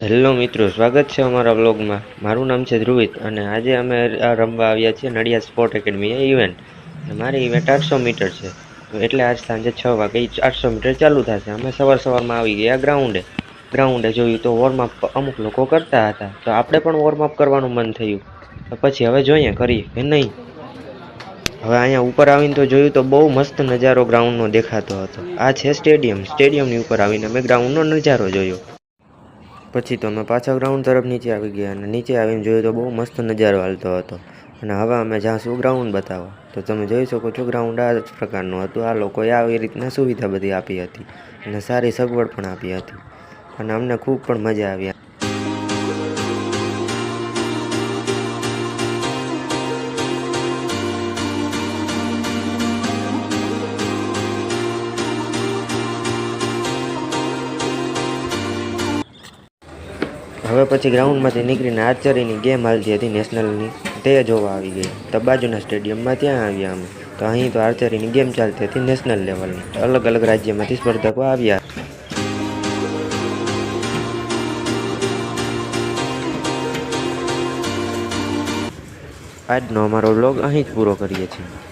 Hello મિત્રો, સ્વાગત છે અમારા વ્લોગમાં. મારું નામ છે ધ્રુવિત અને આજે અમે રમવા આવ્યા છીએ નડિયાદ સ્પોર્ટ એકેડમી ઇવેન્ટ. અને મારી ઇવેન્ટ 800 મીટર છે. તો એટલે આજ સાંજે 6 વાગે 800 મીટર ચાલુ થશે. અમે સવારમાં આવી ગયા ગ્રાઉન્ડે જોયું તો વોર્મઅપ અમુક લોકો કરતા હતા, તો આપણે પણ વોર્મઅપ કરવાનું મન થયું. તો પછી હવે જોઈએ કરીએ કે નહીં. હવે અહીંયા ઉપર આવીને તો જોયું તો બહુ મસ્ત નજારો ગ્રાઉન્ડનો દેખાતો હતો. આ છે સ્ટેડિયમની ઉપર આવીને અમે ગ્રાઉન્ડનો નજારો જોયો. પછી તો અમે પાછા ગ્રાઉન્ડ તરફ નીચે આવી ગયા અને નીચે આવીને જોયું તો બહુ મસ્ત નજારો હાલતો હતો. અને હવે અમે જાશું ગ્રાઉન્ડ બતાવવા. તો તમે જોઈ શકો છો ગ્રાઉન્ડ આ જ પ્રકારનું હતું. આ લોકોએ આવી રીતના સુવિધા બધી આપી હતી અને સારી સગવડ પણ આપી હતી અને અમને ખૂબ પણ મજા આવી. હવે પછી ગ્રાઉન્ડમાંથી નીકળીને આર્ચરીની ગેમ હાલતી હતી નેશનલની, તે જોવા આવી ગઈ. તો બાજુના સ્ટેડિયમમાં ત્યાં આવ્યા અમે. તો અહીં તો આર્ચરીની ગેમ ચાલતી હતી નેશનલ લેવલની. અલગ અલગ રાજ્યમાંથી સ્પર્ધકો આવ્યા. આજનો અમારો વ્લોગ અહીં જ પૂરો કરીએ છીએ.